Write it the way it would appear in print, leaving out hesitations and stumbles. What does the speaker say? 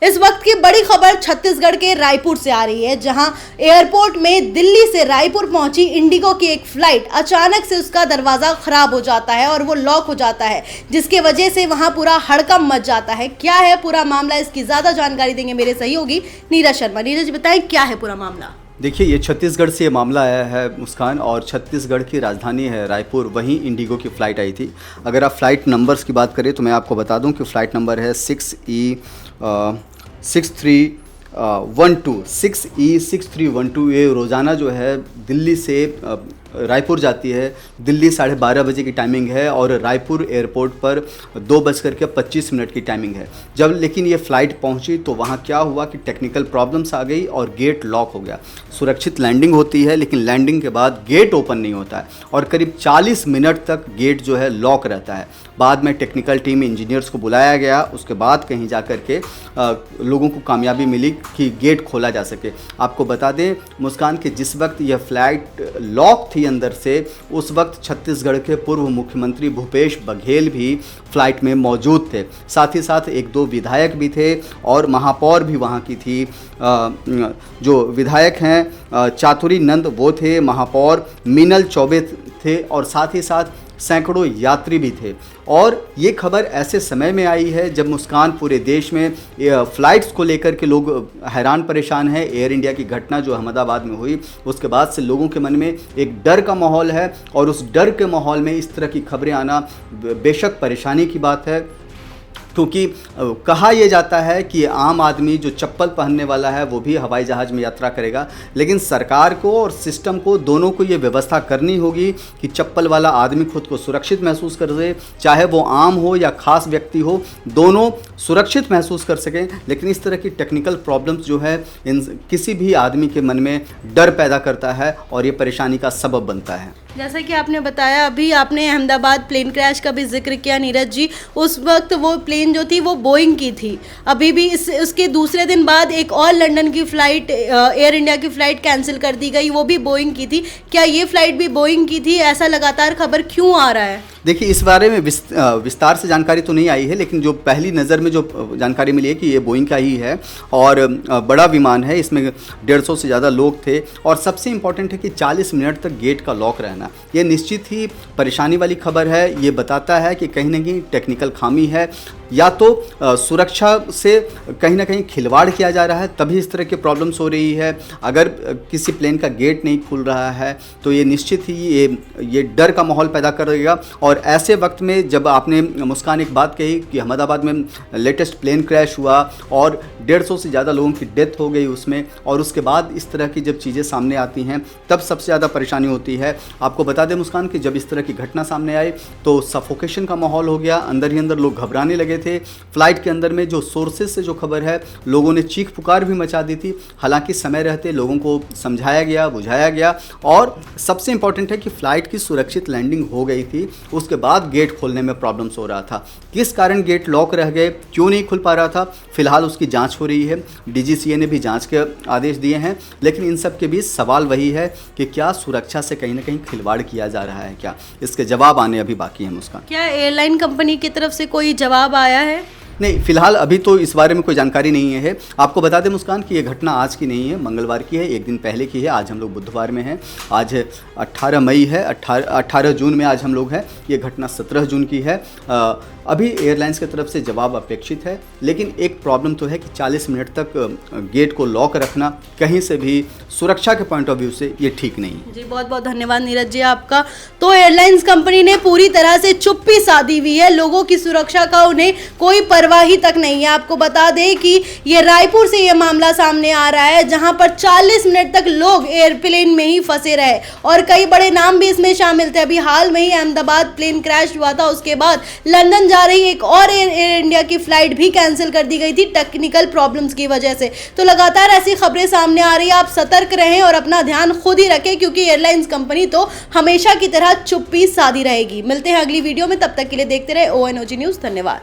इस वक्त की बड़ी खबर छत्तीसगढ़ के रायपुर से आ रही है, जहां एयरपोर्ट में दिल्ली से रायपुर पहुंची इंडिगो की एक फ्लाइट अचानक से उसका दरवाजा खराब हो जाता है और वो लॉक हो जाता है, जिसके वजह से वहां पूरा हड़कंप मच जाता है। क्या है पूरा मामला, इसकी ज्यादा जानकारी देंगे मेरे सहयोगी नीरज शर्मा। नीरज बताएं क्या है पूरा मामला। देखिए, ये छत्तीसगढ़ से ये मामला आया है मुस्कान, और छत्तीसगढ़ की राजधानी है रायपुर, वहीं इंडिगो की फ़्लाइट आई थी। अगर आप फ़्लाइट नंबर्स की बात करें तो मैं आपको बता दूं कि फ़्लाइट नंबर है 6E6312। ये रोज़ाना जो है दिल्ली से रायपुर जाती है। दिल्ली 12:30 बजे की टाइमिंग है और रायपुर एयरपोर्ट पर 2:25 की टाइमिंग है। जब लेकिन ये फ़्लाइट पहुंची तो वहां क्या हुआ कि टेक्निकल प्रॉब्लम्स आ गई और गेट लॉक हो गया। सुरक्षित लैंडिंग होती है, लेकिन लैंडिंग के बाद गेट ओपन नहीं होता है और करीब 40 मिनट तक गेट जो है लॉक रहता है। बाद में टेक्निकल टीम इंजीनियर्स को बुलाया गया, उसके बाद कहीं जा कर के लोगों को कामयाबी मिली कि गेट खोला जा सके। आपको बता दें मुस्कान कि जिस वक्त यह फ़्लाइट लॉक थी अंदर से, उस वक्त छत्तीसगढ़ के पूर्व मुख्यमंत्री भूपेश बघेल भी फ्लाइट में मौजूद थे। साथ ही साथ 1-2 विधायक भी थे और महापौर भी वहाँ की थी। जो विधायक हैं चातुरी नंद वो थे, महापौर मीनल चौबे थे और साथ ही साथ सैकड़ों यात्री भी थे। और ये खबर ऐसे समय में आई है जब मुस्कान पूरे देश में फ़्लाइट्स को लेकर के लोग हैरान परेशान हैं। एयर इंडिया की घटना जो अहमदाबाद में हुई, उसके बाद से लोगों के मन में एक डर का माहौल है और उस डर के माहौल में इस तरह की खबरें आना बेशक परेशानी की बात है, क्योंकि कहा यह जाता है कि आम आदमी जो चप्पल पहनने वाला है वो भी हवाई जहाज़ में यात्रा करेगा, लेकिन सरकार को और सिस्टम को दोनों को ये व्यवस्था करनी होगी कि चप्पल वाला आदमी खुद को सुरक्षित महसूस कर सके, चाहे वो आम हो या ख़ास व्यक्ति हो, दोनों सुरक्षित महसूस कर सकें। लेकिन इस तरह की टेक्निकल प्रॉब्लम्स जो है किसी भी आदमी के मन में डर पैदा करता है और ये परेशानी का सबब बनता है। जैसा कि आपने बताया, अभी आपने अहमदाबाद प्लेन क्रैश का भी जिक्र किया नीरज जी। उस वक्त वो प्लेन जो थी वो बोइंग की थी। अभी भी उसके दूसरे दिन बाद एक और लंदन की फ़्लाइट, एयर इंडिया की फ़्लाइट कैंसिल कर दी गई, वो भी बोइंग की थी। क्या ये फ़्लाइट भी बोइंग की थी? ऐसा लगातार खबर क्यों आ रहा है? देखिए, इस बारे में विस्तार से जानकारी तो नहीं आई है, लेकिन जो पहली नज़र में जो जानकारी मिली है कि ये बोइंग का ही है और बड़ा विमान है, इसमें 150 से ज़्यादा लोग थे। और सबसे इम्पॉर्टेंट है कि 40 मिनट तक गेट का लॉक रहना, ये निश्चित ही परेशानी वाली खबर है। ये बताता है कि कहीं ना कहीं टेक्निकल खामी है, या तो सुरक्षा से कहीं ना कहीं खिलवाड़ किया जा रहा है, तभी इस तरह की प्रॉब्लम्स हो रही है। अगर किसी प्लेन का गेट नहीं खुल रहा है तो ये निश्चित ही ये डर का माहौल पैदा करेगा। और ऐसे वक्त में जब आपने मुस्कान एक बात कही कि अहमदाबाद में लेटेस्ट प्लेन क्रैश हुआ और 150 से ज़्यादा लोगों की डेथ हो गई उसमें, और उसके बाद इस तरह की जब चीज़ें सामने आती हैं तब सबसे ज़्यादा परेशानी होती है। आपको बता दें मुस्कान कि जब इस तरह की घटना सामने आई तो सफोकेशन का माहौल हो गया, अंदर ही अंदर लोग घबराने लगे थे। फ्लाइट के अंदर में जो सोर्सेज से जो खबर है, लोगों ने चीख पुकार भी मचा दी थी। हालांकि समय रहते लोगों को समझाया गया, बुझाया गया, और सबसे इंपॉर्टेंट है कि फ़्लाइट की सुरक्षित लैंडिंग हो गई थी। उसके बाद गेट खोलने में प्रॉब्लम्स हो रहा था। किस कारण गेट लॉक रह गए, क्यों नहीं खुल पा रहा था, फिलहाल उसकी जांच हो रही है। DGCA ने भी जांच के आदेश दिए हैं, लेकिन इन सब के बीच सवाल वही है कि क्या सुरक्षा से कहीं ना कहीं खिलवाड़ किया जा रहा है क्या? इसके जवाब आने अभी बाकी हैं मुस्कान। क्या एयरलाइन कंपनी की तरफ से कोई जवाब आया है? नहीं, फिलहाल अभी तो इस बारे में कोई जानकारी नहीं है। आपको बता दें मुस्कान कि ये घटना आज की नहीं है, मंगलवार की है, एक दिन पहले की है। आज हम लोग बुधवार में हैं, आज 18 मई है, 18 जून में आज हम लोग हैं। ये घटना 17 जून की है। अभी एयरलाइंस की तरफ से जवाब अपेक्षित है, लेकिन एक प्रॉब्लम तो है कि 40 मिनट तक गेट को लॉक रखना कहीं से भी सुरक्षा के पॉइंट ऑफ व्यू से ये ठीक नहीं है। जी, बहुत बहुत धन्यवाद नीरज जी आपका। तो एयरलाइंस कंपनी ने पूरी तरह से चुप्पी साधी हुई है, लोगों की सुरक्षा का उन्हें कोई परवाही तक नहीं है। आपको बता दें कि ये रायपुर से ये मामला सामने आ रहा है, जहां पर 40 मिनट तक लोग एयरप्लेन में ही फंसे रहे और कई बड़े नाम भी इसमें शामिल थे। अभी हाल में ही अहमदाबाद प्लेन क्रैश हुआ था, उसके बाद लंदन जा रही एक और एयर इंडिया की फ्लाइट भी कैंसिल कर दी गई थी टेक्निकल प्रॉब्लम्स की वजह से। तो लगातार ऐसी खबरें सामने आ रही है, आप सतर्क रहें और अपना ध्यान खुद ही रखें, क्योंकि एयरलाइंस कंपनी तो हमेशा की तरह चुप्पी साधी रहेगी। मिलते हैं अगली वीडियो में, तब तक के लिए देखते रहे ONOG न्यूज़। धन्यवाद।